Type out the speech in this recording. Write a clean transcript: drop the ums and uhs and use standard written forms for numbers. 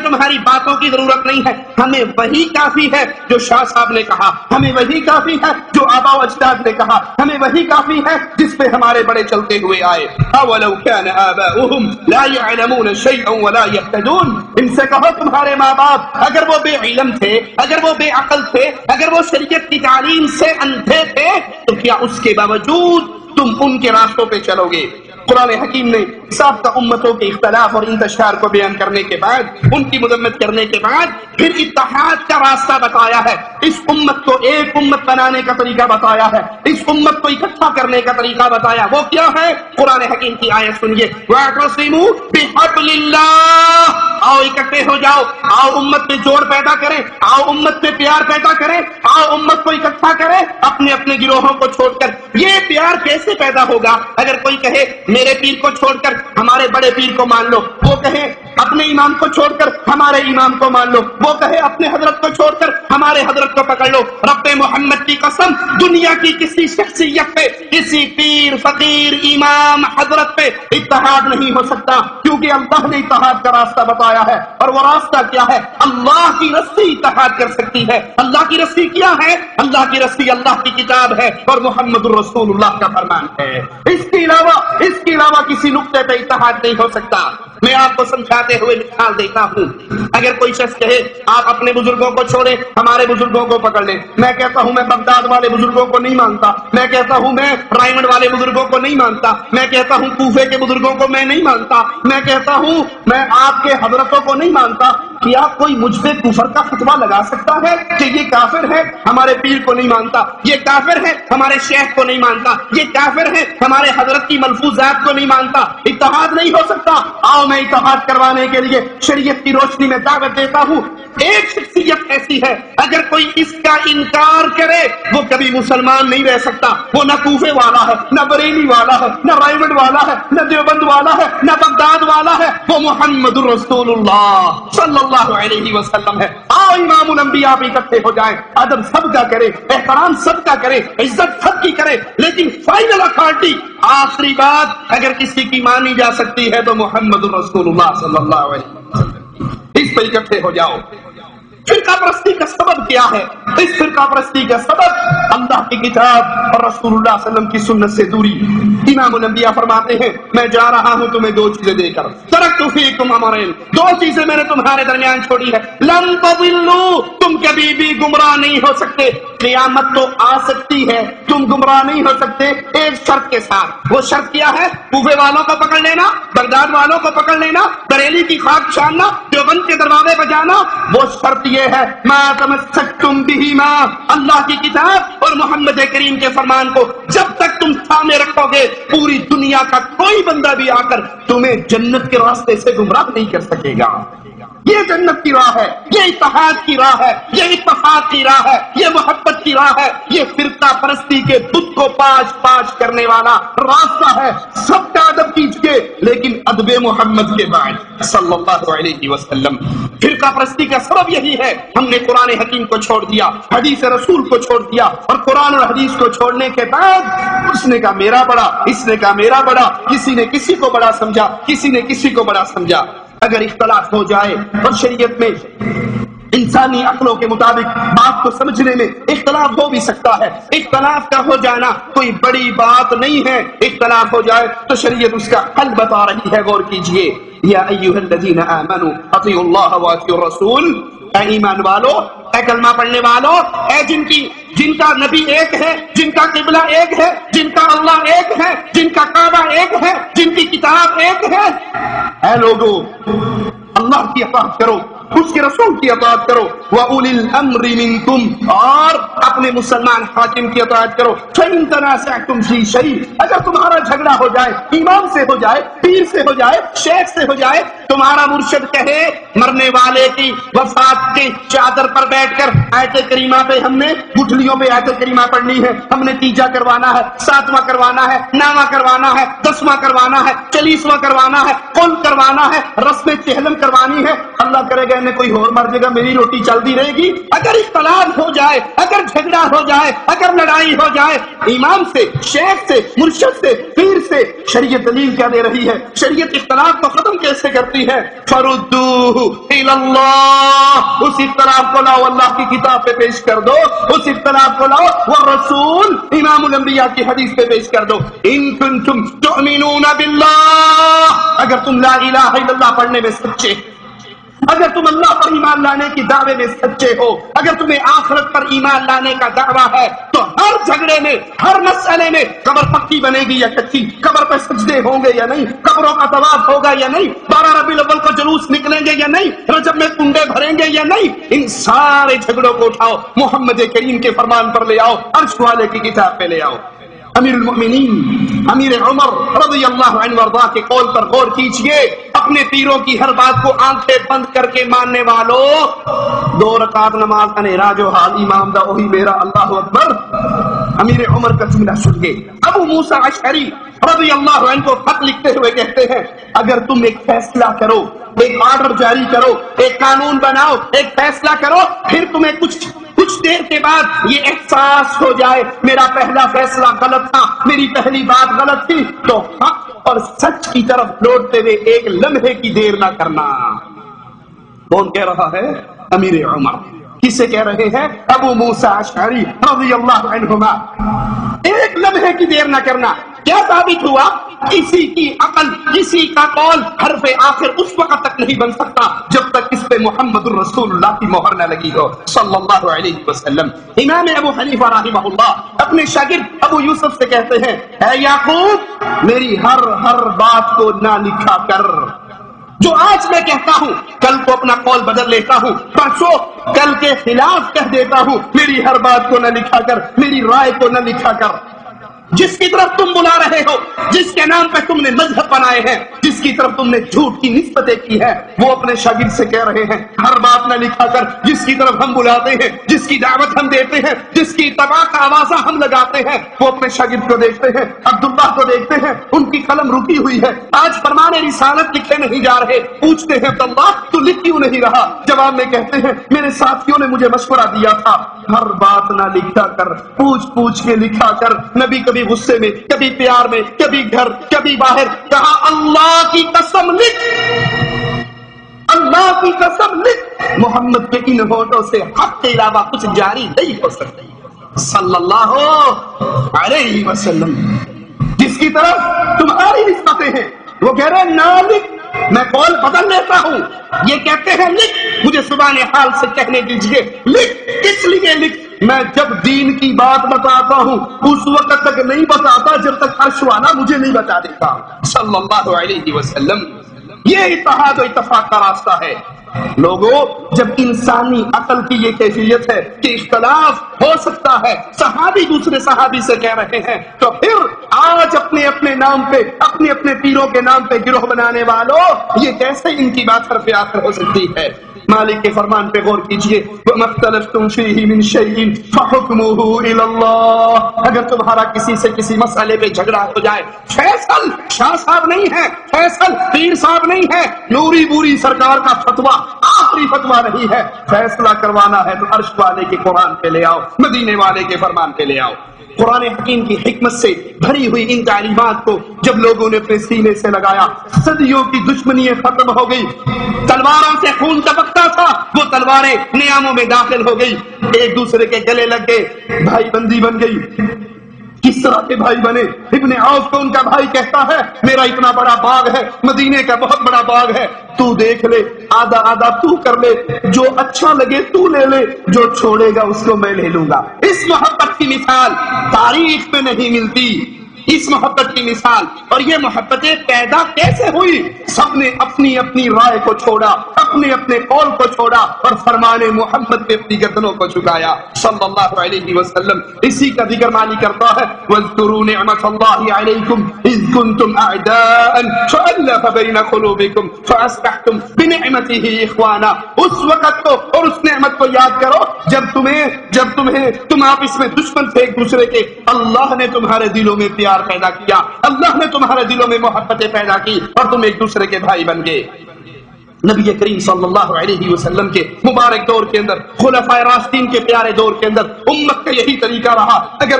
تمہاری باتوں کی ضرورت نہیں ہے، ہمیں وہی کافی ہے جو شاہ صاحب نے کہا، ہمیں وہی کافی ہے جو آبا و اجداد نے کہا، ہمیں وہی کافی ہے جس پہ ہمارے بڑے چلتے ہوئے آئے۔ اولو کان آباؤہم لا يعلمون شیئا ولا يهتدون، ان سے کہو تمہارے ماں باپ اگر وہ بے علم تھے، اگر وہ بے عقل تھے، اگر وہ شریعت کی تعلیم سے اندھے تھے تو کیا اس کے باوجود تم ان کے راستوں پہ چلو گے؟ قرآن حکیم نے سابقہ امتوں کے اختلاف اور انتشار کو بیان کرنے کے بعد، ان کی مذمت کرنے کے بعد پھر اتحاد کا راستہ بتایا ہے، اس امت کو ایک امت بنانے کا طریقہ بتایا ہے، اس امت کو اکٹھا کرنے کا طریقہ بتایا۔ وہ کیا ہے؟ قرآن حکیم کی آیت سنیے، وَاعْتَصِمُوا بِحَبْلِ اللَّهِ، آؤ اکٹھے ہو جاؤ، آؤ امت میں جوڑ پیدا کریں، آؤ امت میں پیار پیدا کریں، آؤ امت کو اکٹھا کریں اپنے اپنے گروہوں کو چھوڑ کر۔ یہ پیار کیسے پیدا ہوگا؟ اگر کوئی کہے میرے پیر کو چھوڑ کر ہمارے بڑے پیر کو مان لو، وہ کہے اپنے امام کو چھوڑ کر ہمارے امام کو مان لو، وہ کہے اپنے حضرت کو چھوڑ کر ہمارے حضرت کو پکڑ لو، رب محمد کی قسم دنیا کی کسی شخصیت پہ، کسی پیر فقیر امام حضرت پہ اتحاد نہیں ہو سکتا، کیونکہ اللہ نے اتحاد کا راستہ بتایا ہے، اور وہ راستہ کیا ہے؟ اللہ کی رسی اتحاد کر سکتی ہے۔ اللہ کی رسی کیا ہے؟ اللہ کی رسی اللہ کی کتاب ہے اور محمد الرسول اللہ کا فرمان ہے۔ اس کے علاوہ کسی نقطے پہ اتحاد نہیں ہو سکتا۔ میں آپ کو سمجھاتے ہوئے مثال دیتا ہوں، اگر کوئی شخص کہے آپ اپنے بزرگوں کو چھوڑیں ہمارے بزرگوں کو پکڑ لیں، میں کہتا ہوں میں بغداد والے بزرگوں کو نہیں مانتا، میں کہتا ہوں میں رائمنڈ والے بزرگوں کو نہیں مانتا، میں کہتا ہوں کوفے کے بزرگوں کو میں نہیں مانتا، میں کہتا ہوں میں آپ کے حضرتوں کو نہیں مانتا، کیا کوئی مجھ پہ کفر کا فتویٰ لگا سکتا ہے کہ یہ کافر ہے ہمارے پیر کو نہیں مانتا، یہ کافر ہے ہمارے شیخ کو نہیں مانتا، یہ کافر ہے ہمارے حضرت کی ملفوظات کو نہیں مانتا؟ اتحاد نہیں ہو سکتا۔ آؤ میں اتحاد کروانے کے لیے شریعت کی روشنی میں دعوت دیتا ہوں۔ ایک شخصیت ایسی ہے اگر کوئی اس کا انکار کرے وہ کبھی مسلمان نہیں رہ سکتا، وہ نہ کوفے والا ہے، نہ بریلی والا ہے، نہ رائمنڈ والا ہے، نہ دیوبند والا ہے، نہ بغداد والا ہے، وہ محمد الرسول اللہ صلی اللہ علیہ وسلم ہے۔ آؤ امام الانبیاء بھی اکٹھے ہو جائیں، ادب سب کا کرے، احترام سب کا کرے، عزت سب کی کرے، لیکن فائنل اتھارٹی، آخری بات اگر کسی کی مانی جا سکتی ہے تو محمد الرسول اللہ صلی اللہ علیہ وسلم، اس پہ اکٹھے ہو جاؤ۔ فرقہ پرستی کا سبب کیا ہے؟ اس فرقہ پرستی کا سبب اللہ کی کتاب اور رسول اللہ صلی اللہ علیہ وسلم کی سنت سے دوری۔ امام الانبیاء فرماتے ہیں میں جا رہا ہوں تمہیں دو چیزیں دے کر، ترکت فیکم امرین، دو چیزیں میں نے تمہارے درمیان چھوڑی ہے، لن تضلوا، تم کبھی بھی گمراہ نہیں ہو سکتے، قیامت تو آ سکتی ہے تم گمراہ نہیں ہو سکتے ایک شرط کے ساتھ۔ وہ شرط کیا ہے؟ کوفے والوں کو پکڑ لینا، بغداد والوں کو پکڑ لینا، بریلی کی خاک چھاننا، دیوبند کے دروازے بجانا۔ وہ شرط یہ ہے ما تمسکتم بہما، اللہ کی کتاب اور محمد کریم کے فرمان کو جب تک تم تھامے رکھو گے پوری دنیا کا کوئی بندہ بھی آ کر تمہیں جنت کے راستے سے گمراہ نہیں کر سکے گا۔ یہ جنت کی راہ ہے، یہ اتحاد کی راہ ہے، یہ اتفاق کی راہ ہے، یہ محبت کی راہ ہے، یہ فرقہ پرستی کے بت کو پاش کرنے والا راستہ ہے۔ سب کا ادب کیجیے لیکن ادب محمد کے بعد صلی اللہ علیہ وسلم۔ فرقہ پرستی کا سبب یہی ہے، ہم نے قرآن حکیم کو چھوڑ دیا، حدیث رسول کو چھوڑ دیا، اور قرآن اور حدیث کو چھوڑنے کے بعد اس نے کہا میرا بڑا، اس نے کہا میرا بڑا، کسی نے کسی کو بڑا سمجھا، کسی نے کسی کو بڑا سمجھا۔ اگر اختلاف ہو جائے اور شریعت میں انسانی عقلوں کے مطابق بات کو سمجھنے میں اختلاف ہو بھی سکتا ہے، اختلاف کا ہو جانا کوئی بڑی بات نہیں ہے، اختلاف ہو جائے تو شریعت اس کا حل بتا رہی ہے، غور کیجئے۔ یا ایھا الذین آمنوا اطیعوا اللہ واطیعوا الرسول، اے ایمان والو، اے کلمہ پڑھنے والو، اے جن کا نبی ایک ہے، جن کا قبلہ ایک ہے، جن کا اللہ ایک ہے، جن کا کعبہ ایک ہے، جن کی کتاب ایک ہے، اے لوگو اللہ کی اطاعت کرو، اس کے رسول کی اطاعت کرو، وَأُولِي الْأَمْرِ مِنْكُمْ، اور اپنے مسلمان حاکم کی اطاعت کرو۔ فَإِن تَنَازَعْتُمْ فِي شَيْءٍ، اگر تمہارا جھگڑا ہو جائے، امام سے ہو جائے، پیر سے ہو جائے، شیخ سے ہو جائے، تمہارا مرشد کہے مرنے والے کی وفات کی چادر پر بیٹھ کر آیت کریمہ پہ ہم نے گٹھلیوں پہ آیت کریمہ پڑھنی ہے، ہم نے تیجا کروانا ہے، ساتواں کروانا ہے، نامہ کروانا ہے، 10واں کروانا ہے، 40واں کروانا ہے، قل کروانا ہے، رسم چہلم کروانی ہے، اللہ کرے گا کوئی اور مر جائے گا میری روٹی چلتی رہے گی۔ اگر اختلاف ہو جائے، اگر جھگڑا ہو جائے، اگر لڑائی ہو جائے، امام سے، شیخ سے، مرشد سے، پیر سے، شریعت دلیل کیا دے رہی ہے؟ شریعت اختلاف کو ختم کیسے کرتی کہتی ہے فردوہ الاللہ، اس اختلاف کو لاؤ اللہ کی کتاب پہ پیش کر دو، اس اختلاف کو لاؤ والرسول امام الانبیاء کی حدیث پہ پیش کر دو. ان کنتم تؤمنون باللہ، اگر تم لا الہ الا اللہ پڑھنے میں سچے، اگر تم اللہ پر ایمان لانے کی دعوے میں سچے ہو، اگر تمہیں آخرت پر ایمان لانے کا دعویٰ ہے، تو ہر جھگڑے میں، ہر مسئلے میں قبر پکی بنے گی یا کچی، قبر پہ سجدے ہوں گے یا نہیں، قبروں کا طواف ہوگا یا نہیں، 12 ربیع الاول کو جلوس نکلیں گے یا نہیں، رجب میں کنڈے بھریں گے یا نہیں، ان سارے جھگڑوں کو اٹھاؤ، محمد کریم کے فرمان پر لے آؤ، عرش والے کی کتاب پہ لے آؤ. امیر المؤمنین امیر عمر رضی اللہ عنہ وارضاہ کے قول پر غور کیجئے. اپنے پیروں کی ہر بات کو آنکھیں بند کر کے ماننے والوں، 2 رکعت نماز انے راجو حال امام دا وہی میرا، اللہ اکبر. امیر عمر کا جملہ سنیے. ابو موسیٰ اشعری رضی اللہ عنہ کو خط لکھتے ہوئے کہتے ہیں اگر تم ایک فیصلہ کرو، ایک آرڈر جاری کرو، ایک قانون بناؤ، ایک فیصلہ کرو، پھر تمہیں کچھ دیر کے بعد یہ احساس ہو جائے میرا پہلا فیصلہ غلط تھا، میری پہلی بات غلط تھی، تو حق اور سچ کی طرف لوٹتے ہوئے ایک لمحے کی دیر نہ کرنا. کون کہہ رہا ہے؟ امیر عمر. کسے کہہ رہے ہیں؟ ابو موسیٰ اشعری رضی اللہ عنہما. ایک لمحے کی دیر نہ کرنا. کیا ثابت ہوا؟ کسی کی عقل، کسی کا قول حرف آخر اس وقت تک نہیں بن سکتا جب تک اس پہ محمد الرسول اللہ کی مہر نہ لگی ہو صلی اللہ علیہ وسلم. امام ابو حنیفہ رحمہ اللہ اپنے شاگرد ابو یوسف سے کہتے ہیں اے یعقوب، میری ہر بات کو نہ لکھا کر. جو آج میں کہتا ہوں کل کو اپنا قول بدل لیتا ہوں، پرسوں کل کے خلاف کہہ دیتا ہوں، میری ہر بات کو نہ لکھا کر، میری رائے کو نہ لکھا کر. جس کی طرف تم بلا رہے ہو، جس کے نام پہ تم نے مذہب بنائے ہیں، جس کی طرف تم نے جھوٹ کی نسبتیں کی ہے، وہ اپنے شاگرد سے کہہ رہے ہیں ہر بات نہ لکھا کر. جس کی طرف ہم بلاتے ہیں، جس کی دعوت ہم دیتے ہیں، جس کی اتباع کا آوازہ ہم لگاتے ہیں، وہ اپنے شاگرد کو دیکھتے ہیں، عبداللہ کو دیکھتے ہیں، ان کی قلم رکی ہوئی ہے، آج فرمان رسالت لکھے نہیں جا رہے. پوچھتے ہیں عبداللہ تو لکھ کیوں نہیں رہا؟ جواب میں کہتے ہیں میرے ساتھیوں نے مجھے مشورہ دیا تھا ہر بات نہ لکھا کر، پوچھ کے لکھا کر. نبی کبھی غصے میں، کبھی پیار میں، کبھی گھر، کبھی باہر، کہا اللہ کی قسم لکھ، اللہ کی قسم لکھ، محمد کے ان ہونٹوں سے حق کے علاوہ کچھ جاری نہیں ہو سکتی صلی اللہ علیہ وسلم. جس کی طرف تمہاری نسبتیں ہیں وہ کہہ رہے نہ لکھ، میں قول بدل لیتا ہوں. یہ کہتے ہیں لکھ، مجھے زبان حال سے کہنے دیجئے لکھ. کس لیے لکھ؟ میں جب دین کی بات بتاتا ہوں اس وقت تک نہیں بتاتا جب تک عرش والا مجھے نہیں بتا دیتا صلی اللہ علیہ وسلم. یہ اتحاد و اتفاق کا راستہ ہے. لوگوں، جب انسانی عقل کی یہ کیفیت ہے کہ اختلاف ہو سکتا ہے، صحابی دوسرے صحابی سے کہہ رہے ہیں، تو پھر آج اپنے نام پہ، اپنے پیروں کے نام پہ گروہ بنانے والوں، یہ کیسے ان کی بات حرف آخر ہو سکتی ہے؟ مالک کے فرمان پہ غور کیجئے وَمَا اخْتَلَفْتُمْ فِيهِ مِنْ شَيْءٍ فَحُكْمُهُ إِلَى اللَّهِ. اگر تمہارا کسی سے کسی مسئلے پہ جھگڑا ہو جائے، فیصل شاہ صاحب نہیں ہے، فیصل پیر صاحب نہیں ہے، نوری بوری سرکار کا فتویٰ آخری فتویٰ نہیں ہے، فیصلہ کروانا ہے تو عرش والے کے قرآن پہ لے آؤ، مدینے والے کے فرمان پہ لے آؤ. قرآن حکیم کی حکمت سے بھری ہوئی ان تعلیمات کو جب لوگوں نے اپنے سینے سے لگایا، صدیوں کی دشمنیاں ختم ہو گئی. تلواروں سے خون ٹپکتا تھا، وہ تلواریں نیاموں میں داخل ہو گئی، ایک دوسرے کے گلے لگ گئے، بھائی بندی بن گئی. کس طرح کے بھائی بنے؟ ابن عوف کو ان کا بھائی کہتا ہے میرا اتنا بڑا باغ ہے، مدینے کا بہت بڑا باغ ہے، تو دیکھ لے، آدھا آدھا تو کر لے، جو اچھا لگے تو لے لے، جو چھوڑے گا اس کو میں لے لوں گا. اس محبت کی مثال تاریخ میں نہیں ملتی، اس محبت کی مثال. اور یہ محبتیں پیدا کیسے ہوئی؟ سب نے اپنی اپنی رائے کو چھوڑا، اپنے قول کو چھوڑا اور فرمان محمد پہ اپنی گردنوں کو جھکایا صلی اللہ علیہ وسلم. اسی کا ذکر معنی کرتا ہے وَاذْكُرُوا نِعْمَةَ اللَّهِ عَلَيْكُمْ إِذْ كُنْتُمْ أَعْدَاءً فَأَلَّفَ بَيْنَ قُلُوبِكُمْ فَأَصْبَحْتُمْ بِنِعْمَتِهِ إِخْوَانًا. اس وقت کو اور اس نعمت کو یاد کرو جب تم آپس میں دشمن تھے ایک دوسرے کے، اللہ نے تمہارے دلوں میں پیار پیدا کیا، اللہ نے تمہارے دلوں میں محبتیں پیدا کی اور تم ایک دوسرے کے بھائی بن گئے. نبی کریم صلی اللہ علیہ وسلم کے مبارک دور کے اندر، خلفائے راشدین کے پیارے دور کے اندر امت کا یہی طریقہ رہا. اگر